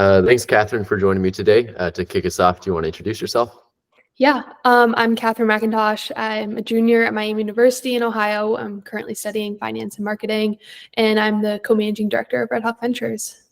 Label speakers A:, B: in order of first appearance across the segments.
A: Thanks, Katherine, for joining me today. To kick us off, do you want to introduce yourself?
B: Yeah, I'm Katherine McIntosh. I'm a junior at Miami University in Ohio. I'm currently studying finance and marketing, and I'm the co-managing director of RedHawk Ventures.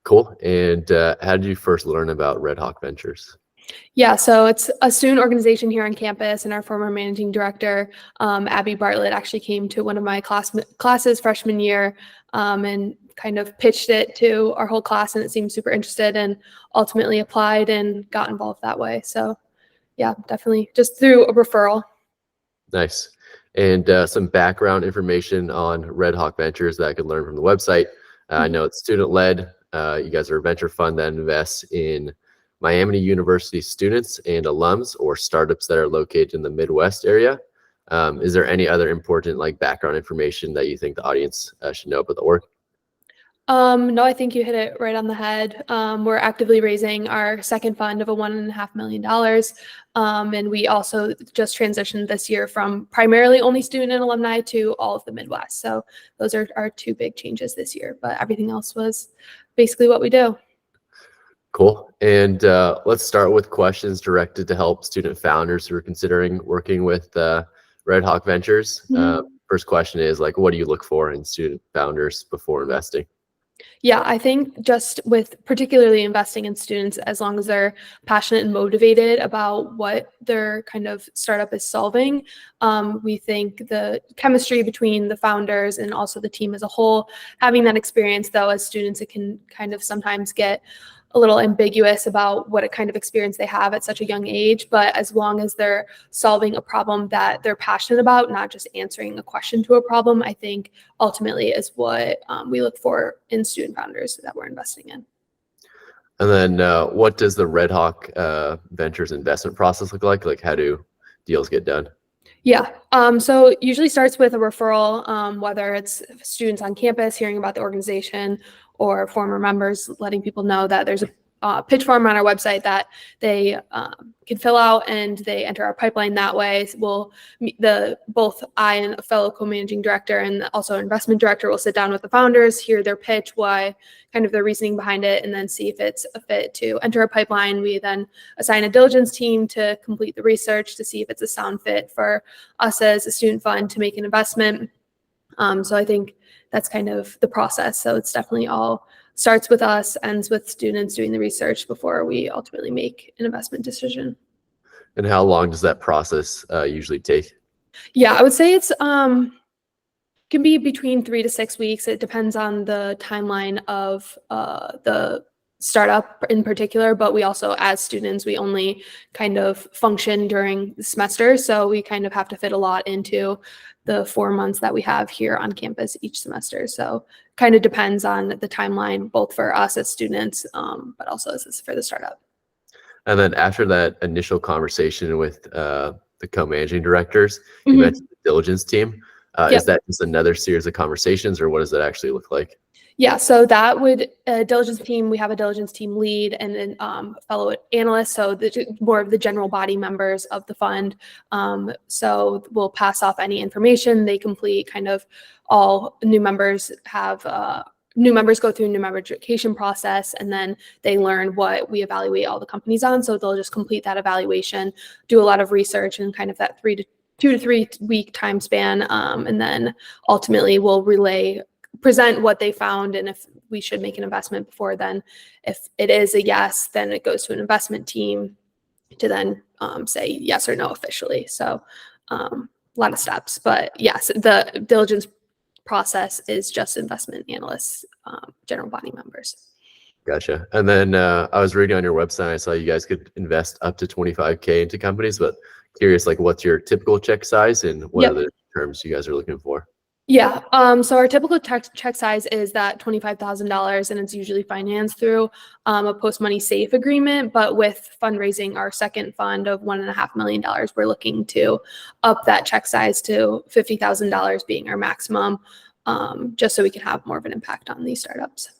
A: Cool. And how did you first learn about RedHawk Ventures?
B: Yeah, so it's a student organization here on campus, and our former managing director, Abby Bartlett, actually came to one of my classes freshman year and kind of pitched it to our whole class, and it seemed super interested and ultimately applied and got involved that way. So yeah, definitely just through a referral.
A: Nice. And some background information on RedHawk Ventures that I could learn from the website. I know it's student-led. You guys are a venture fund that invests in Miami University students and alums or startups that are located in the Midwest area. Is there any other important background information that you think the audience should know about the org?
B: No, I think you hit it right on the head. We're actively raising our second fund of $1.5 million. And we also just transitioned this year from primarily only student and alumni to all of the Midwest. So those are our two big changes this year, but everything else was basically what we do.
A: Cool. And let's start with questions directed to help student founders who are considering working with RedHawk Ventures. First question is what do you look for in student founders before investing?
B: Yeah, I think just with particularly investing in students, as long as they're passionate and motivated about what their kind of startup is solving, we think the chemistry between the founders and also the team as a whole, having that experience though, as students, it can kind of sometimes get a little ambiguous about what kind of experience they have at such a young age. But as long as they're solving a problem that they're passionate about, not just answering a question to a problem, I think ultimately is what we look for in student founders that we're investing in.
A: And then what does the RedHawk Ventures investment process look like? How do deals get done?
B: Yeah, so it usually starts with a referral, whether it's students on campus hearing about the organization or former members letting people know that there's a pitch form on our website that they can fill out and they enter our pipeline that way. We'll both I and a fellow co-managing director and also investment director will sit down with the founders, hear their pitch, why, kind of their reasoning behind it, and then see if it's a fit to enter a pipeline. We then assign a diligence team to complete the research to see if it's a sound fit for us as a student fund to make an investment. So I think that's kind of the process. So it's definitely all starts with us, ends with students doing the research before we ultimately make an investment decision.
A: And how long does that process usually take?
B: Yeah, I would say it's can be between 3 to 6 weeks. It depends on the timeline of the startup in particular, but we also, as students, we only kind of function during the semester. So we kind of have to fit a lot into the 4 months that we have here on campus each semester. So kind of depends on the timeline, both for us as students, but also as for the startup.
A: And then after that initial conversation with the co-managing directors, you mentioned the diligence team. Is that just another series of conversations, or what does that actually look like?
B: Yeah, so that would diligence team. We have a diligence team lead and then fellow analysts, so more of the general body members of the fund. So we'll pass off any information they complete. Kind of all new members have new members go through a new member education process, and then they learn what we evaluate all the companies on. So they'll just complete that evaluation, do a lot of research, and kind of that 2 to 3 week time span, and then ultimately we'll present what they found and if we should make an investment before then. If it is a yes, then it goes to an investment team to then say yes or no officially. So a lot of steps, but yes, the diligence process is just investment analysts, general body members.
A: Gotcha. And then I was reading on your website, I saw you guys could invest up to $25K into companies, but curious, what's your typical check size and what are the terms you guys are looking for?
B: Yeah, so our typical check size is that $25,000, and it's usually financed through a post-money safe agreement. But with fundraising our second fund of $1.5 million, we're looking to up that check size to $50,000 being our maximum, just so we can have more of an impact on these startups.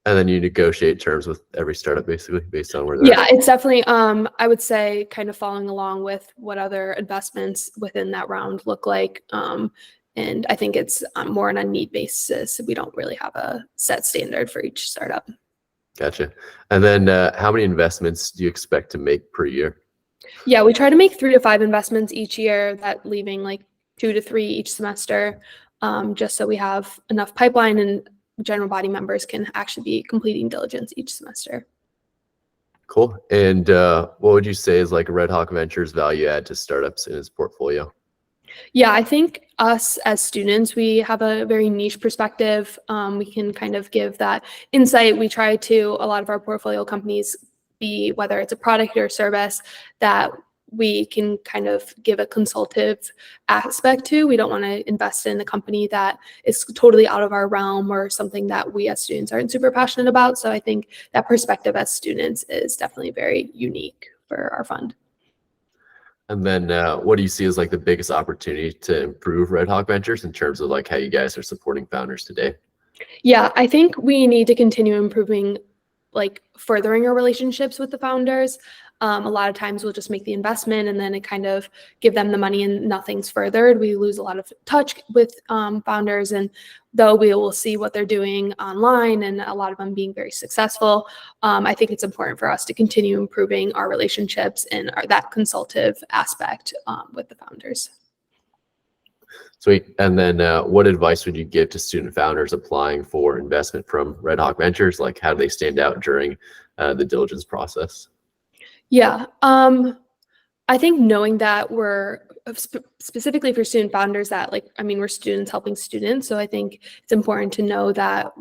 A: And then you negotiate terms with every startup basically based on where they're
B: at. It's definitely, I would say, kind of following along with what other investments within that round look like. And I think it's more on a need basis. We don't really have a set standard for each startup.
A: Gotcha. And then how many investments do you expect to make per year?
B: Yeah, we try to make 3 to 5 investments each year, that leaving like 2 to 3 each semester, just so we have enough pipeline and general body members can actually be completing diligence each semester.
A: Cool. And what would you say is like RedHawk Ventures value add to startups in its portfolio?
B: Yeah, I think us as students, we have a very niche perspective. We can kind of give that insight. We try to, a lot of our portfolio companies be, whether it's a product or a service, that we can kind of give a consultative aspect to. We don't want to invest in a company that is totally out of our realm or something that we as students aren't super passionate about. So I think that perspective as students is definitely very unique for our fund.
A: And then what do you see as like the biggest opportunity to improve RedHawk Ventures in terms of like how you guys are supporting founders today?
B: Yeah, I think we need to continue improving, like furthering our relationships with the founders. A lot of times we'll just make the investment and then it kind of give them the money and nothing's furthered. We lose a lot of touch with founders, and though we will see what they're doing online and a lot of them being very successful, I think it's important for us to continue improving our relationships and that consultative aspect with the founders.
A: Sweet. And then what advice would you give to student founders applying for investment from RedHawk Ventures? Like how do they stand out during the diligence process?
B: Yeah, I think knowing that we're specifically for student founders, that like, I mean, we're students helping students. So I think it's important to know that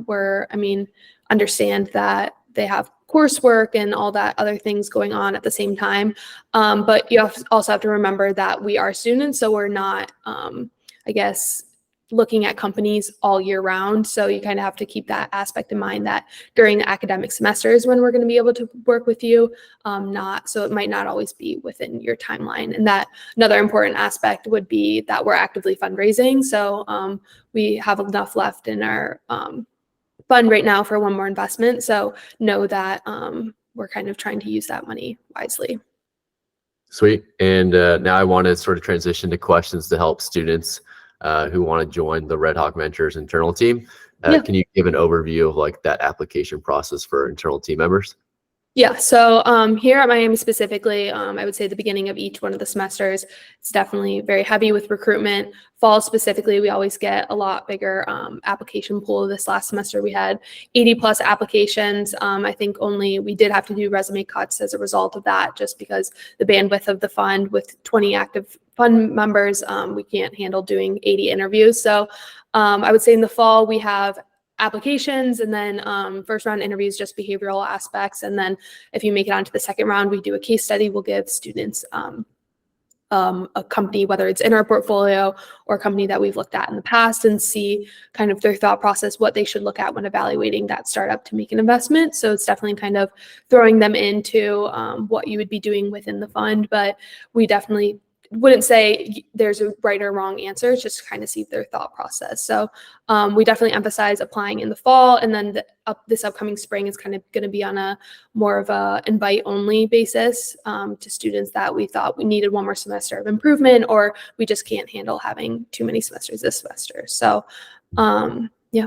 B: understand that they have coursework and all that other things going on at the same time. But you also have to remember that we are students, so we're not, I guess, looking at companies all year round. So you kind of have to keep that aspect in mind, that during the academic semesters when we're going to be able to work with you, so it might not always be within your timeline. And that another important aspect would be that we're actively fundraising. So we have enough left in our fund right now for one more investment. So know that we're kind of trying to use that money wisely.
A: Sweet. And now I want to sort of transition to questions to help students who want to join the RedHawk Ventures internal team.
B: Yeah.
A: Can you give an overview of like that application process for internal team members?
B: Yeah, so here at Miami specifically, I would say the beginning of each one of the semesters, it's definitely very heavy with recruitment. Fall specifically, we always get a lot bigger application pool. This last semester, we had 80 plus applications. I think we did have to do resume cuts as a result of that, just because the bandwidth of the fund with 20 active fund members, we can't handle doing 80 interviews. So I would say in the fall, we have applications, and then first round interviews, just behavioral aspects. And then if you make it onto the second round, we do a case study. We'll give students a company, whether it's in our portfolio or a company that we've looked at in the past, and see kind of their thought process, what they should look at when evaluating that startup to make an investment. So it's definitely kind of throwing them into what you would be doing within the fund, but we definitely wouldn't say there's a right or wrong answer. It's just kind of see their thought process. So we definitely emphasize applying in the fall, and then this upcoming spring is kind of going to be on a more of a invite only basis to students that we thought we needed one more semester of improvement, or we just can't handle having too many semesters this semester. So yeah.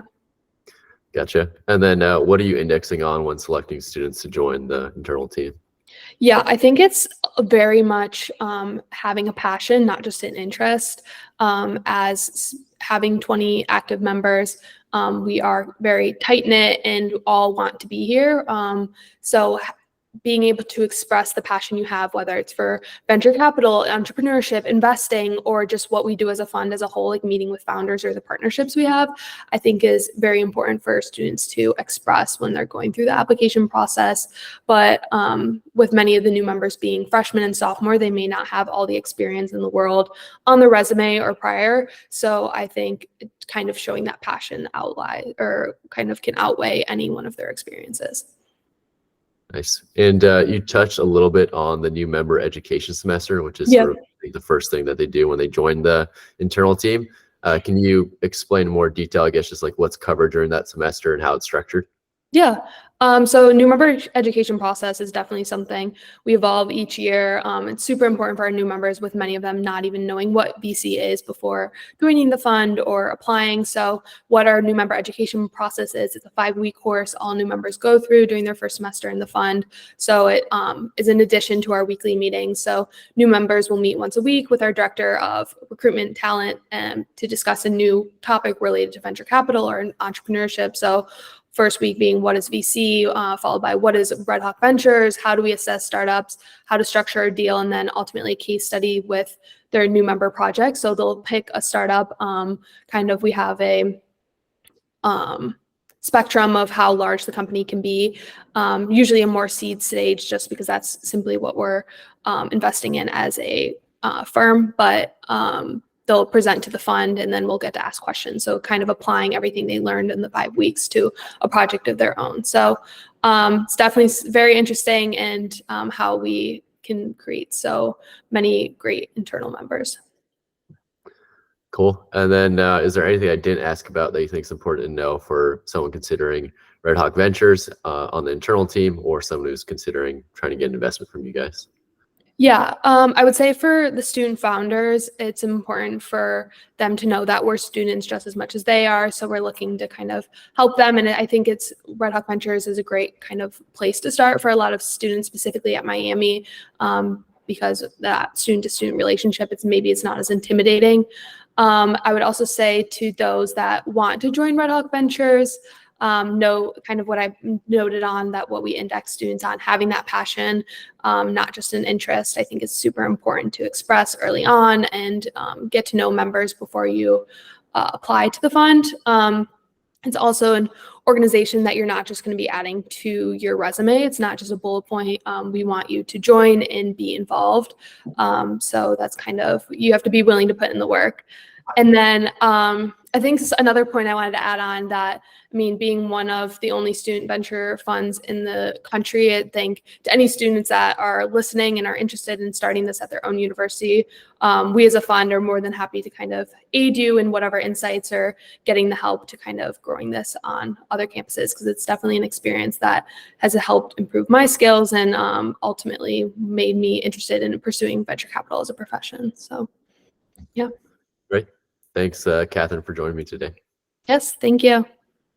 A: Gotcha. And then what are you indexing on when selecting students to join the internal team?
B: Yeah, I think it's very much having a passion, not just an interest. As having 20 active members, we are very tight-knit and all want to be here. So being able to express the passion you have, whether it's for venture capital, entrepreneurship, investing, or just what we do as a fund as a whole, like meeting with founders or the partnerships we have, I think is very important for students to express when they're going through the application process. But with many of the new members being freshmen and sophomore, they may not have all the experience in the world on the resume or prior. So I think kind of showing that passion can outweigh any one of their experiences.
A: Nice. And you touched a little bit on the new member education semester, which is sort of the first thing that they do when they join the internal team. Can you explain in more detail, I guess, just like what's covered during that semester and how it's structured?
B: Yeah. So new member education process is definitely something we evolve each year. It's super important for our new members, with many of them not even knowing what VC is before joining the fund or applying. So what our new member education process is, it's a 5-week course all new members go through during their first semester in the fund. So it is in addition to our weekly meetings. So new members will meet once a week with our director of recruitment and talent to discuss a new topic related to venture capital or entrepreneurship. So first week being what is VC, followed by what is RedHawk Ventures, how do we assess startups, how to structure a deal, and then ultimately a case study with their new member project. So they'll pick a startup, we have a spectrum of how large the company can be, usually a more seed stage, just because that's simply what we're investing in as a firm, but they'll present to the fund and then we'll get to ask questions. So kind of applying everything they learned in the 5 weeks to a project of their own. So it's definitely very interesting, and how we can create so many great internal members.
A: Cool. And then is there anything I didn't ask about that you think is important to know for someone considering RedHawk Ventures on the internal team, or someone who's considering trying to get an investment from you guys?
B: Yeah, I would say for the student founders, it's important for them to know that we're students just as much as they are. So we're looking to kind of help them. And I think RedHawk Ventures is a great kind of place to start for a lot of students, specifically at Miami, because that student-to-student relationship, it's not as intimidating. I would also say to those that want to join RedHawk Ventures, know kind of what I noted on, that what we index students on, having that passion, not just an interest, I think is super important to express early on, and get to know members before you apply to the fund. It's also an organization that you're not just going to be adding to your resume. It's not just a bullet point. We want you to join and be involved. So that's you have to be willing to put in the work. And then I think another point I wanted to add on, that, being one of the only student venture funds in the country, I think to any students that are listening and are interested in starting this at their own university, we as a fund are more than happy to kind of aid you in whatever insights or getting the help to kind of growing this on other campuses, because it's definitely an experience that has helped improve my skills and ultimately made me interested in pursuing venture capital as a profession. So, yeah.
A: Great. Thanks, Katherine, for joining me today.
B: Yes, thank you.